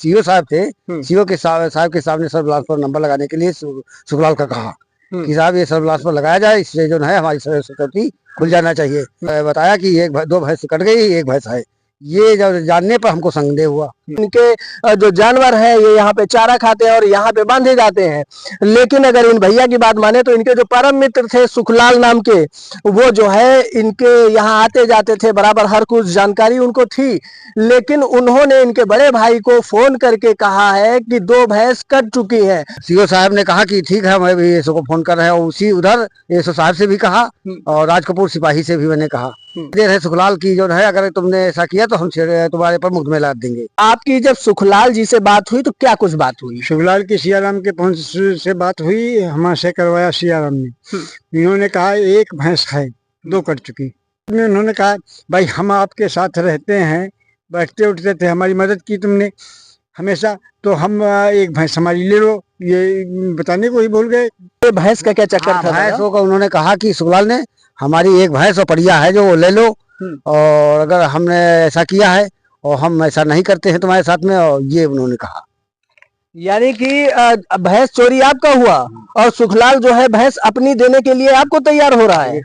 CO साहब थे, CO के साहब के सामने सर्विलांस पर नंबर लगाने के लिए सुखलाल का कहा कि साहब ये सर्विलांस पर लगाया जाए, इससे जो है हमारी सिक्योरिटी खुल जाना चाहिए। बताया कि दो भैंस कट गई, एक भैंस है। ये जब जानने पर हमको संदेह हुआ। इनके जो जानवर है ये यहाँ पे चारा खाते हैं और यहाँ पे बांधे जाते हैं। लेकिन अगर इन भैया की बात माने तो इनके जो परम मित्र थे सुखलाल नाम के, वो जो है इनके यहाँ आते जाते थे बराबर, हर कुछ जानकारी उनको थी। लेकिन उन्होंने इनके बड़े भाई को फोन करके कहा है कि 2 भैंस कट चुकी है। सीओ साहब ने कहा कि ठीक है, मैं भी एसओ को फोन कर रहा हूँ। उसी उधर एसओ साहब से भी कहा और राज कपूर सिपाही से भी मैंने कहा देर है सुखलाल की जो है, अगर तुमने ऐसा किया तो हम तुम्हारे पर मुकदमे लगा देंगे। आपकी जब सुखलाल जी से बात हुई तो क्या कुछ बात हुई? सुखलाल की सियाराम के पहुंच से बात हुई, हमसे करवाया सियाराम ने। इन्होंने कहा एक भैंस है, 2 कट चुकी। उन्होंने कहा भाई हम आपके साथ रहते हैं, बैठते उठते थे, हमारी मदद की तुमने हमेशा, तो हम एक भैंस हमारी ले लो, ये बताने को ही भूल गए। तो भैंस का क्या चक्कर था? भैंसों का उन्होंने कहा कि सुखलाल ने हमारी एक भैंस और बढ़िया है जो वो ले लो, और अगर हमने ऐसा किया है और हम ऐसा नहीं करते हैं तुम्हारे साथ में, और ये उन्होंने कहा। यानी कि भैंस चोरी आपका हुआ और सुखलाल जो है भैंस अपनी देने के लिए आपको तैयार हो रहा है।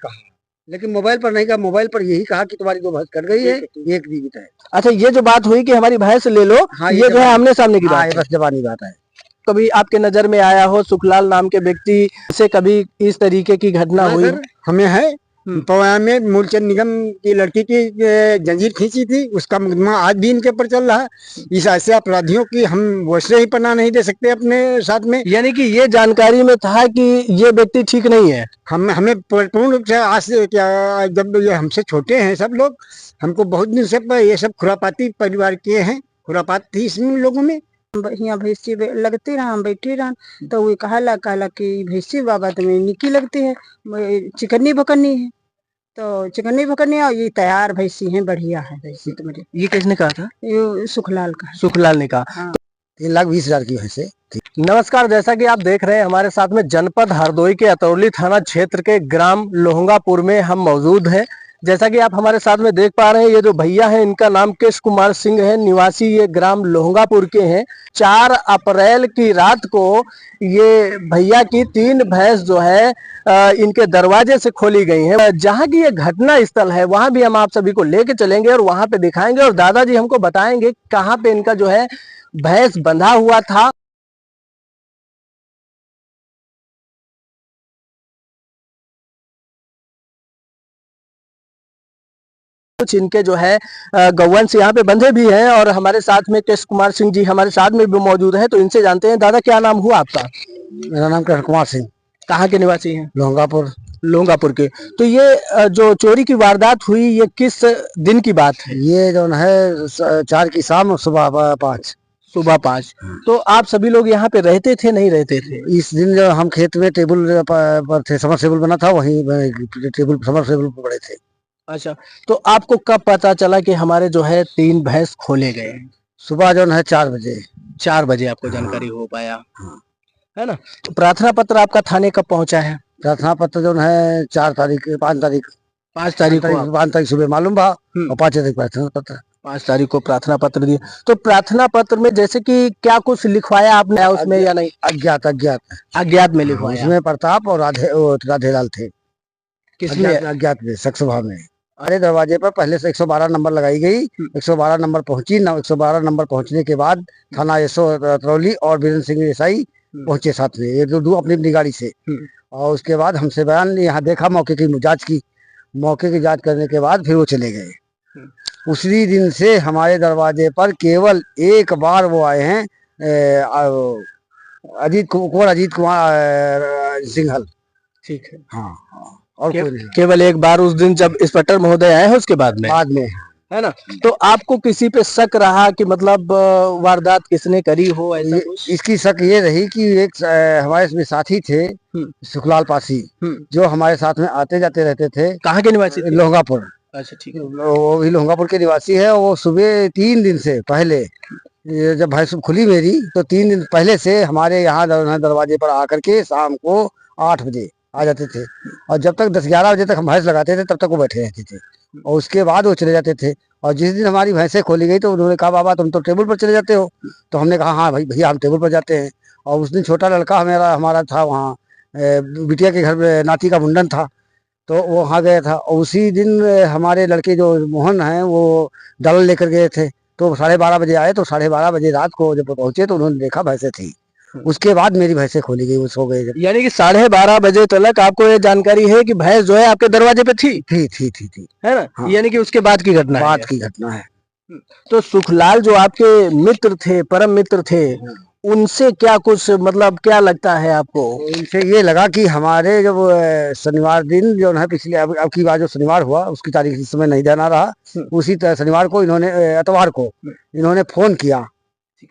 लेकिन मोबाइल पर नहीं कहा, मोबाइल पर यही कहा कि तुम्हारी 2 भैंस कट गई है, एक जीवित है। अच्छा, ये जो बात हुई कि हमारी भैंस ले लो, हाँ, ये जो है आमने सामने की बात है, बस जबानी बात है। कभी आपके नजर में आया हो सुखलाल नाम के व्यक्ति से कभी इस तरीके की घटना हुई? हमें है पवाया में मूलचंद निगम की लड़की की जंजीर खींची थी, उसका मुकदमा आज भी इनके ऊपर चल रहा है। इस ऐसे अपराधियों की हम वैसे ही पनाह नहीं दे सकते अपने साथ में। यानी कि ये जानकारी में था कि ये व्यक्ति ठीक नहीं है। हमें पूर्ण रूप से आज से क्या, जब ये हमसे छोटे हैं सब लोग, हमको बहुत दिन से ये सब खुरापाती परिवार के हैं, खुरापात थी इसमें लोगों में। यहाँ भैंसी लगती रहा, हम बैठी रहा तो वो कहला कि भैंसी बाबा तुम्हें निकी लगती है, चिकन्नी भकन्नी है, तो चिकन्नी भकन्नी और ये तैयार भैंसी है, बढ़िया है भैंसी तुम्हारी। ये किसने कहा था? ये सुखलाल का। सुखलाल ने कहा। हाँ। 3,20,000 की भैंसे। नमस्कार, जैसा कि आप देख रहे हैं हमारे साथ में जनपद हरदोई के अतरौली थाना क्षेत्र के ग्राम लोहंगापुर में हम मौजूद हैं। जैसा कि आप हमारे साथ में देख पा रहे हैं, ये जो भैया हैं इनका नाम केश कुमार सिंह है, निवासी ये ग्राम लोहंगापुर के हैं। 4 अप्रैल की रात को ये भैया की 3 भैंस जो है इनके दरवाजे से खोली गई हैं। जहां की ये घटना स्थल है वहां भी हम आप सभी को लेके चलेंगे और वहां पे दिखाएंगे और दादाजी हमको बताएंगे कहाँ पे इनका जो है भैंस बंधा हुआ था। कुछ इनके जो है गौवंश यहाँ पे बंधे भी हैं और हमारे साथ में केश कुमार सिंह जी हमारे साथ में भी मौजूद है, तो इनसे जानते हैं। दादा क्या नाम हुआ आपका? मेरा नाम कृष्ण कुमार सिंह। कहाँ के निवासी हैं? लोहंगापुर। लोहंगापुर के। तो ये जो चोरी की वारदात हुई ये किस दिन की बात है? ये जो है 4 की शाम, सुबह 5। सुबह 5। तो आप सभी लोग यहाँ पे रहते थे, नहीं रहते थे? इस दिन जो हम खेत में टेबल पर थे, समरसेबल बना था, वहीं टेबल समरसेबल पर पड़े थे। अच्छा, तो आपको कब पता चला कि हमारे जो है 3 भैंस खोले गए? सुबह जो है 4 बजे। 4 बजे आपको जानकारी हो पाया, है ना? तो प्रार्थना पत्र आपका थाने कब पहुंचा है? प्रार्थना पत्र जो है 5 तारीख सुबह मालूम भा और 5 तारीख प्रार्थना पत्र। 5 तारीख को प्रार्थना पत्र दिया। तो प्रार्थना पत्र में जैसे कि क्या कुछ लिखवाया आपने उसमें या नहीं? अज्ञात में लिखवाया। उसमें प्रताप और राधेलाल थे। किसमें? अज्ञात में, शख्स भाव में। हमारे दरवाजे पर पहले से 112 नंबर लगाई गई। 112 नंबर पहुंची। 112 नंबर पहुंचने के बाद थाना एसओ अतरौली और वीरेंद्र सिंह देसाई पहुंचे साथ में, ये दो अपनी अपनी गाड़ी से। और उसके बाद हमसे बयान यहाँ देखा, मौके की जांच की। मौके की जांच करने के बाद फिर वो चले गए। उसी दिन से हमारे दरवाजे पर केवल एक बार वो आए हैं, अजीत कुमार सिंघल। ठीक है। हाँ, और कोई नहीं। केवल एक बार उस दिन जब इंस्पेक्टर महोदय आए हैं उसके बाद में है ना? तो आपको किसी पे शक रहा कि मतलब वारदात किसने करी हो ऐसा कुछ? इसकी शक ये रही कि एक हमारे इसमें साथी थे सुखलाल पासी, जो हमारे साथ में आते जाते रहते थे। कहाँ के निवासी? लोहंगापुर। अच्छा, ठीक है। वो भी लोहंगापुर के निवासी है। वो सुबह 3 दिन से पहले, जब भैंस खुली मेरी, तो 3 दिन पहले से हमारे यहाँ दरवाजे पर आकर के शाम को 8 बजे आ जाते थे। और जब तक 10-11 बजे तक हम भैंस लगाते थे तब तक वो बैठे रहते थे, और उसके बाद वो चले जाते थे। और जिस दिन हमारी भैंसें खोली गई तो उन्होंने कहा, बाबा तुम तो टेबल पर चले जाते हो। तो हमने कहा, हाँ भाई भैया हम टेबल पर जाते हैं। और उस दिन छोटा लड़का हमारा था वहाँ, बिटिया के घर में नाती का मुंडन था, तो वो वहाँ गया था। और उसी दिन हमारे लड़के जो मोहन हैं वो डाला लेकर गए थे। तो 12:30 बजे आए, तो 12:30 बजे रात को जब पहुंचे तो उन्होंने देखा भैंसें थी। उसके बाद मेरी भैंसें खोली गई, वो सो गए जब। यानी कि 12:30 बजे तक आपको ये जानकारी है कि भैंस जो है आपके दरवाजे पे थी, थी। है ना? हाँ। यानी कि उसके बाद की घटना है। बाद की घटना है। तो सुखलाल जो आपके मित्र थे, परम मित्र थे, उनसे क्या कुछ मतलब क्या लगता है आपको? तो इनसे ये लगा कि हमारे जब शनिवार दिन जो है, पिछले अब की बार जो शनिवार हुआ उसकी तारीख इस समय नहीं ध्यान आ रहा, उसी शनिवार को इन्होंने इतवार को इन्होंने फोन किया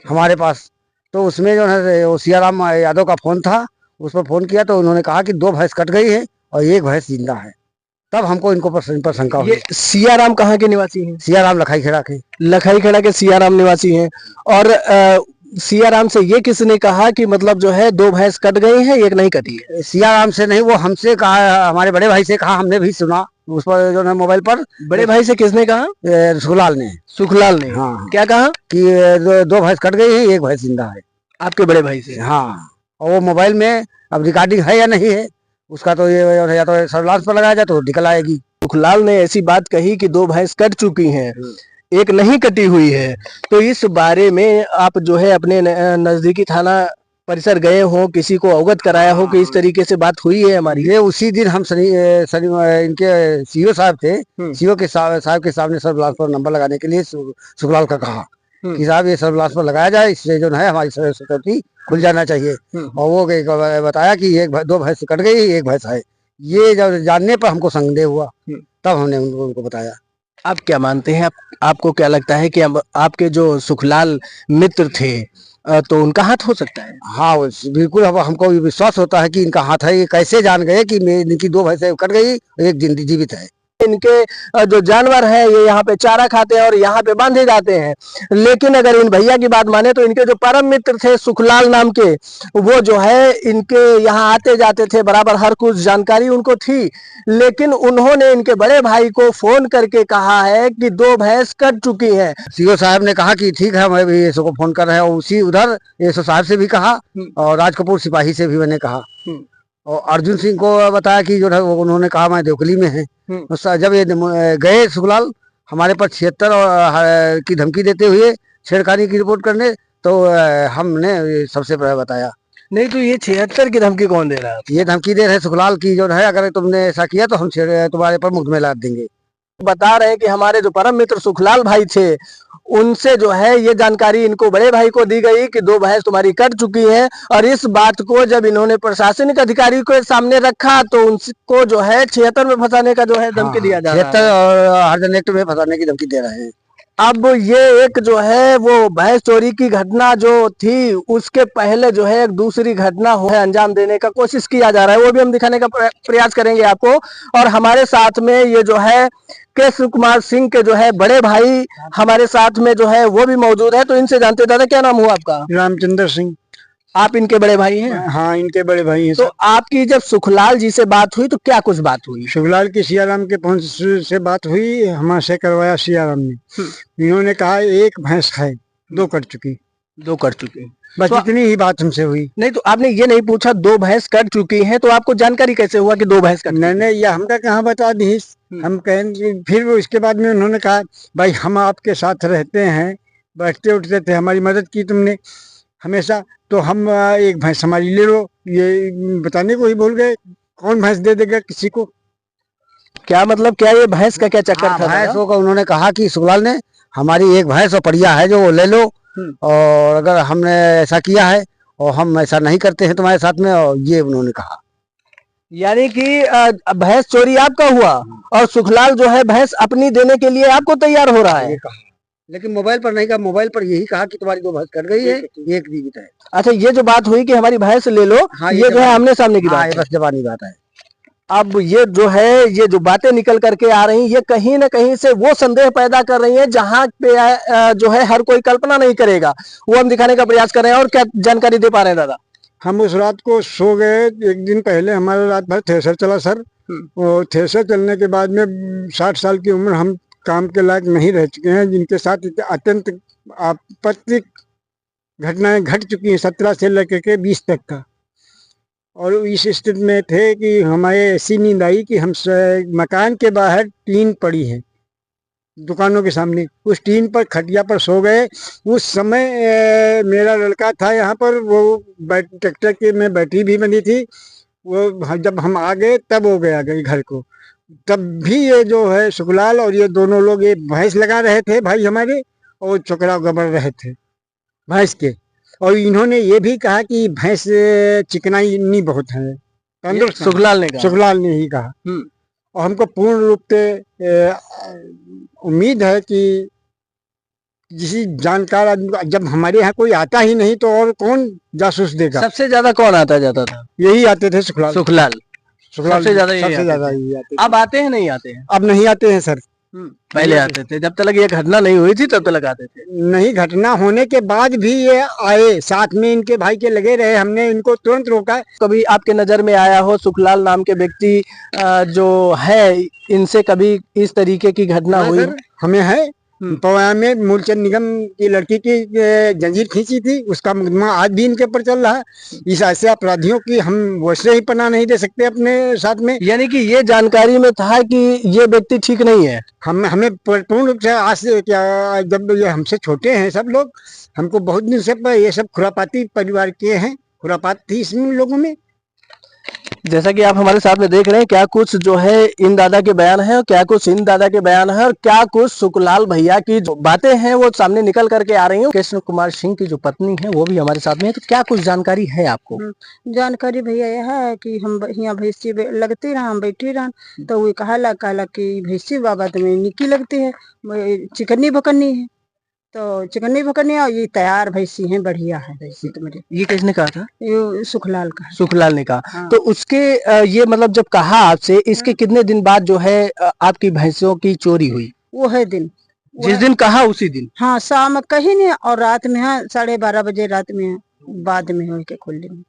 हमारे पास। तो उसमें जो है वो सियाराम यादव का फोन था, उस पर फोन किया तो उन्होंने कहा कि 2 भैंस कट गई है और 1 भैंस जिंदा है। तब हमको इनको पर शंका हुई। ये सियाराम कहाँ के निवासी हैं? सियाराम लखाई खेड़ा के। लखाई खेड़ा के सियाराम निवासी हैं। और सियाराम से ये किसने कहा कि मतलब जो है 2 भैंस कट गई हैं, 1 नहीं कटी है? सियाराम से नहीं, वो हमसे कहा, हमारे बड़े भाई से कहा, हमने भी सुना उस पर जो है मोबाइल पर। बड़े भाई से किसने कहा? सुखलाल ने। सुखलाल ने। हाँ। क्या कहा? कि 2 भैंस कट गई है, 1 भैंस जिंदा है। आपके बड़े भाई से? हाँ। और वो मोबाइल में अब रिकॉर्डिंग है या नहीं है उसका तो ये या तो सर्विलांस पर लगाया जाए तो निकल आएगी। सुखलाल ने ऐसी बात कही कि 2 भैंस कट चुकी हैं, 1 नहीं कटी हुई है। तो इस बारे में आप जो है अपने नजदीकी थाना परिसर गए हो, किसी को अवगत कराया हो कि इस तरीके से बात हुई है हमारी? ये उसी दिन हम इनके सीओ साहब थे, सीओ के साहब के सामने सर्विलांस पर नंबर लगाने के लिए सुखलाल का कहा कि साहब ये सर्विलांस पर लगाया जाए, इससे जो है हमारी सिक्योरिटी खुल जाना चाहिए। और वो बताया कि 2 भैंस कट गई, 1 भैंस है। ये जब जानने पर हमको संदेह हुआ, तब हमने उनको बताया। आप क्या मानते हैं? आपको क्या लगता है कि आपके जो सुखलाल मित्र थे तो उनका हाथ हो सकता है? हाँ बिल्कुल, अब हमको विश्वास होता है कि इनका हाथ है। ये कैसे जान गए कि इनकी 2 भैंसें कट गई, 1 जीवित है? इनके जो जानवर है ये यहाँ पे चारा खाते हैं और यहाँ पे बांधे जाते हैं। लेकिन अगर इन भैया की बात माने तो इनके जो परम मित्र थे सुखलाल नाम के, वो जो है इनके यहाँ आते जाते थे, बराबर हर कुछ जानकारी उनको थी। लेकिन उन्होंने इनके बड़े भाई को फोन करके कहा है कि 2 भैंस कट चुकी हैं। सीओ साहब ने कहा कि ठीक है, मैं भी एसओ को फोन कर रहे हैं। और उसी उधर एसओ साहब से भी कहा और राज कपूर सिपाही से भी मैंने कहा। और अर्जुन सिंह को बताया कि जो है वो, उन्होंने कहा मैं देवकली में है। जब ये गए सुखलाल हमारे पर 76 की धमकी देते हुए छेड़खानी की रिपोर्ट करने, तो हमने सबसे पहले बताया। नहीं तो ये 76 की धमकी कौन दे रहा है? ये धमकी दे रहे सुखलाल की जो है, अगर तुमने ऐसा किया तो हम तुम्हारे पर मुकदमे लाद देंगे। बता रहे हैं कि हमारे जो परम मित्र सुखलाल भाई थे उनसे जो है ये जानकारी इनको बड़े भाई को दी गई कि 2 भैंस तुम्हारी कट चुकी हैं। और इस बात को जब इन्होंने प्रशासनिक अधिकारी के सामने रखा तो उनको जो है 76 में फंसाने का जो है धमकी दिया जा रहा है। 76 और हरजन एक्ट में फंसाने की धमकी दे रहे हैं। अब ये एक जो है वो भैंस चोरी की घटना जो थी उसके पहले जो है एक दूसरी घटना है अंजाम देने का कोशिश किया जा रहा है, वो भी हम दिखाने का प्रयास करेंगे आपको। और हमारे साथ में ये जो है केशव कुमार सिंह के जो है बड़े भाई हमारे साथ में जो है वो भी मौजूद है। तो इनसे जानते, दादा क्या नाम हुआ आपका? रामचंद्र सिंह। आप इनके बड़े भाई हैं? हाँ, इनके बड़े भाई हैं। तो आपकी जब सुखलाल जी से बात हुई तो क्या कुछ बात हुई? सुखलाल की सियाराम के फोन से बात हुई, हमसे करवाया सियाराम ने। इन्होंने कहा 1 भैंस है, 2 कट चुकी। 2 कट चुकी, बस इतनी ही बात हमसे हुई। नहीं तो आपने ये नहीं पूछा 2 भैंस कट चुकी हैं, तो आपको जानकारी कैसे हुआ कि 2 भैंस कट? नहीं, ये हमका कहाँ बता दी। हम कहेंगे फिर उसके बाद में उन्होंने कहा भाई हम आपके साथ रहते हैं, बैठते उठते थे, हमारी मदद की तुमने हमेशा, तो हम 1 भैंस हमारी ले लो। ये बताने को ही भूल गए, कौन भैंस दे देगा किसी को? क्या मतलब, क्या ये भैंस का क्या चक्कर था? भैंसों का उन्होंने कहा कि सुखलाल ने हमारी 1 भैंस और पड़िया है जो वो ले लो, और अगर हमने ऐसा किया है और हम ऐसा नहीं करते हैं तुम्हारे साथ में, और ये उन्होंने कहा। यानी कि भैंस चोरी आपका हुआ और सुखलाल जो है भैंस अपनी देने के लिए आपको तैयार हो रहा है। लेकिन मोबाइल पर नहीं कहा, मोबाइल पर यही कहा कि तुम्हारी 2 भैंस कट गई है, 1 जीवित है। अच्छा, ये जो बात हुई कि हमारी भैंस ले लो, हाँ, ये जो है आमने सामने की बात है, बस जबानी बात है। अब ये जो है ये जो बातें निकल करके आ रही ये कहीं ना कहीं से वो संदेह पैदा कर रही है जहां पे जो है हर कोई कल्पना नहीं करेगा, वो हम दिखाने का प्रयास कर रहे हैं। और क्या जानकारी दे पा रहे हैं दादा? हम उस रात को सो गए। एक दिन पहले हमारा रात भर थ्रेसर चला सर। और थ्रेसर चलने के बाद में 60 साल की उम्र, हम काम के लायक नहीं रह चुके हैं, जिनके साथ अत्यंत आपत्तिक घटनाएं घट चुकी हैं 17 से लेकर के 20 तक का। और इस स्थिति में थे कि हमारे ऐसी नींद आई कि हम मकान के बाहर टीन पड़ी है दुकानों के सामने, उस टीन पर खटिया पर सो गए। उस समय मेरा लड़का था यहाँ पर, वो ट्रैक्टर के में बैटरी भी बनी थी। वो जब हम आ गए तब वो गया गए घर को। तब भी ये जो है सुखलाल और ये दोनों लोग ये भैंस लगा रहे थे भाई हमारे, और चोकरा गबड़ रहे थे भैंस के। और इन्होंने ये भी कहा कि भैंस चिकनाई बहुत है, तंदुरुस्त। सुखलाल ने कहा। सुखलाल ने ही कहा। और हमको पूर्ण रूप से उम्मीद है कि किसी जानकार आदमी, जब हमारे यहाँ कोई आता ही नहीं तो और कौन जासूस देगा। सबसे ज्यादा कौन आता जाता था? यही आते थे सुखलाल। सुखलाल सबसे ज्यादा यही आते थे। अब आते हैं नहीं आते हैं? अब नहीं आते हैं सर। पहले आते थे, जब तक ये घटना नहीं हुई थी तब तक आते थे। नहीं, घटना होने के बाद भी ये आए, साथ में इनके भाई के लगे रहे। हमने इनको तुरंत रोका। कभी आपके नजर में आया हो सुखलाल नाम के व्यक्ति जो है, इनसे कभी इस तरीके की घटना हुई? हमें है पवाया में मूलचंद निगम की लड़की की जंजीर खींची थी, उसका मुकदमा आज भी इनके ऊपर चल रहा है। इस ऐसे अपराधियों की हम वैसे ही पनाह नहीं दे सकते अपने साथ में। यानी कि ये जानकारी में था कि ये व्यक्ति ठीक नहीं है। हमें पूर्ण रूप से आज से क्या, जब ये हमसे छोटे हैं सब लोग, हमको बहुत दिन से ये सब खुरापाती परिवार के हैं, खुरापात थी इसमें लोगों में। जैसा कि आप हमारे साथ में देख रहे हैं, क्या कुछ जो है इन दादा के बयान है और क्या कुछ इन दादा के बयान है और क्या कुछ सुखलाल भैया की जो बातें हैं वो सामने निकल करके आ रही हैं। कृष्ण कुमार सिंह की जो पत्नी है वो भी हमारे साथ में है, तो क्या कुछ जानकारी है आपको? जानकारी भैया यह है कि हम यहाँ भैंसी लगती रहा, हम बैठी रहा, तो वो कहला कि भैंसी बाबा तुम्हें निकी लगती है, चिकन्नी भकन्नी है। तो चिकन्नी भकन्नी और ये तैयार भैंसी है, बढ़िया है भैंसी तुम्हारी। ये किसने कहा था? ये सुखलाल का। सुखलाल ने कहा। हाँ। तो उसके ये मतलब जब कहा आपसे, इसके कितने दिन बाद जो है आपकी भैंसों की चोरी हुई? वो है दिन, जिस दिन कहा उसी दिन? हाँ, शाम कहीं नहीं और रात में है 12:30 बजे रात में है, बाद में हो के खोल में।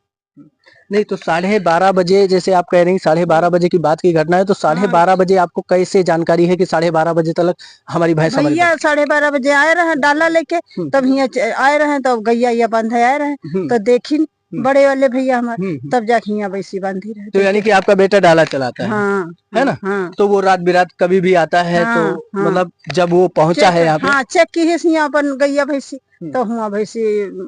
नहीं तो 12:30 बजे, जैसे आप कह रही हैं 12:30 बजे की बात की घटना है, तो 12:30 बजे आपको कैसे जानकारी है कि 12:30 बजे तक हमारी भैंस हमारी? भैया 12:30 बजे आए रहे डाला लेके, तब यहाँ आए रहे, तब गैया या बांधे आए रहे, तो देखी बड़े वाले भैया हमारे, तब जाके यहाँ भैंसी बांधी रहे। तो यानी कि आपका बेटा डाला चलाता है? हाँ, है ना? हाँ। तो वो रात बिरात कभी भी आता है? हाँ, तो हाँ। मतलब जब वो पहुंचा है यहाँ पे? हाँ, चेक की है यहाँ पर गैया भैंसी, तो हुआ भैंसी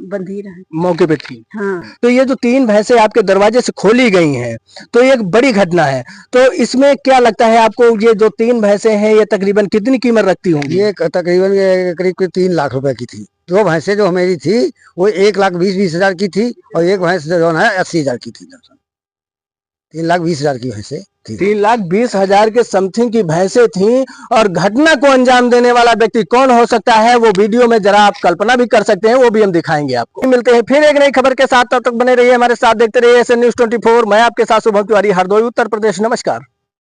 बंधी रहे, मौके पे थी। हाँ। तो ये जो 3 भैंसें आपके दरवाजे से खोली गई हैं, तो ये एक बड़ी घटना है। तो इसमें क्या लगता है आपको, ये जो 3 भैंसें हैं ये तकरीबन कितनी कीमत रखती होंगी? ये तकरीबन करीब 3 लाख रुपए की थी। 2 भैंसें जो मेरी थी वो 1,20,20,000 की थी, और एक भैंस जो है 80,000 की थी। 3,20,000 की भैंसें थी। 3,20,000 के समथिंग की भैंसें थी। और घटना को अंजाम देने वाला व्यक्ति कौन हो सकता है, वो वीडियो में जरा आप कल्पना भी कर सकते हैं, वो भी हम दिखाएंगे आपको। मिलते हैं फिर एक नई खबर के साथ, तब तक बने रहिए हमारे साथ, देखते रहिए SN News 24। मैं आपके साथ शुभम तिवारी, हरदोई, उत्तर प्रदेश। नमस्कार।